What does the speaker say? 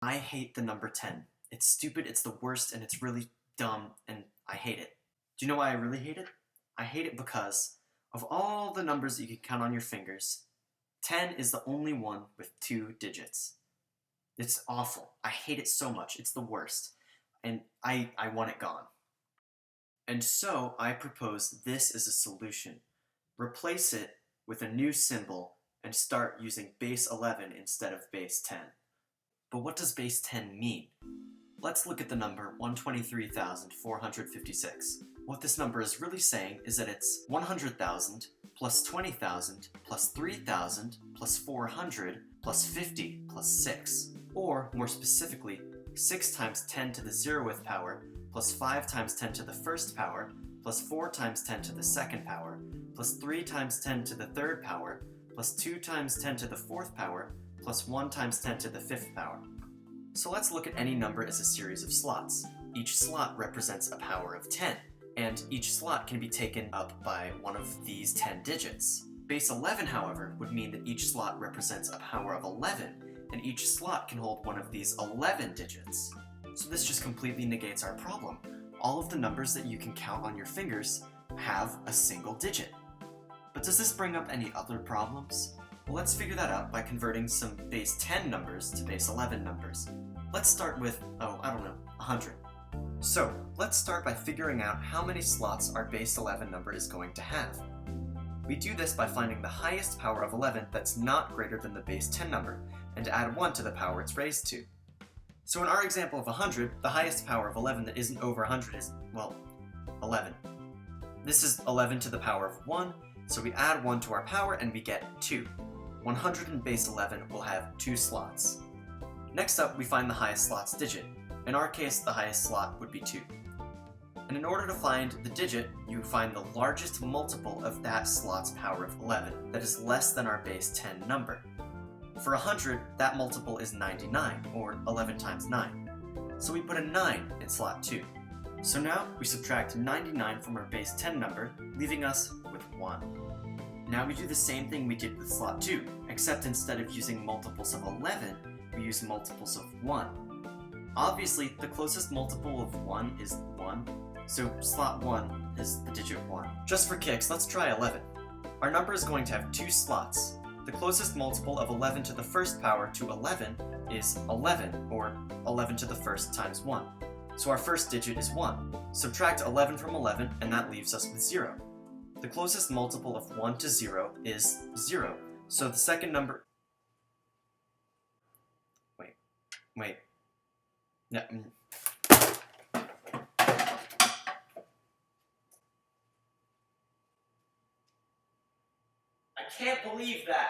I hate the number 10. It's stupid, it's the worst, and it's really dumb, and I hate it. Do you know why I really hate it? I hate it because of all the numbers that you can count on your fingers, 10 is the only one with 2 digits. It's awful. I hate it so much. It's the worst. And I want it gone. And so I propose this as a solution. Replace it with a new symbol and start using base 11 instead of base 10. But what does base 10 mean? Let's look at the number 123,456. What this number is really saying is that it's 100,000 plus 20,000 plus 3,000 plus 400 plus 50 plus 6. Or, more specifically, 6 times 10 to the 0th power plus 5 times 10 to the 1st power plus 4 times 10 to the 2nd power plus 3 times 10 to the 3rd power plus 2 times 10 to the 4th power plus 1 times 10 to the 5th power. So let's look at any number as a series of slots. Each slot represents a power of 10, and each slot can be taken up by one of these 10 digits. Base 11, however, would mean that each slot represents a power of 11, and each slot can hold one of these 11 digits. So this just completely negates our problem. All of the numbers that you can count on your fingers have a single digit. But does this bring up any other problems? Well, let's figure that out by converting some base 10 numbers to base 11 numbers. Let's start with, 100. So, let's start by figuring out how many slots our base 11 number is going to have. We do this by finding the highest power of 11 that's not greater than the base 10 number, and add 1 to the power it's raised to. So in our example of 100, the highest power of 11 that isn't over 100 is, 11. This is 11 to the power of 1, so we add 1 to our power and we get 2. 100 in base 11 will have 2 slots. Next up, we find the highest slot's digit. In our case, the highest slot would be 2. And in order to find the digit, you find the largest multiple of that slot's power of 11 that is less than our base 10 number. For 100, that multiple is 99, or 11 times 9. So we put a 9 in slot 2. So now we subtract 99 from our base 10 number, leaving us with 1. Now we do the same thing we did with slot 2, except instead of using multiples of 11, we use multiples of 1. Obviously, the closest multiple of 1 is 1, so slot 1 is the digit 1. Just for kicks, let's try 11. Our number is going to have 2 slots. The closest multiple of 11 to the 1st power to 11 is 11, or 11 to the 1st times 1. So our first digit is 1. Subtract 11 from 11, and that leaves us with 0. The closest multiple of 1 to 0 is 0, so the second number... Wait. No. I can't believe that!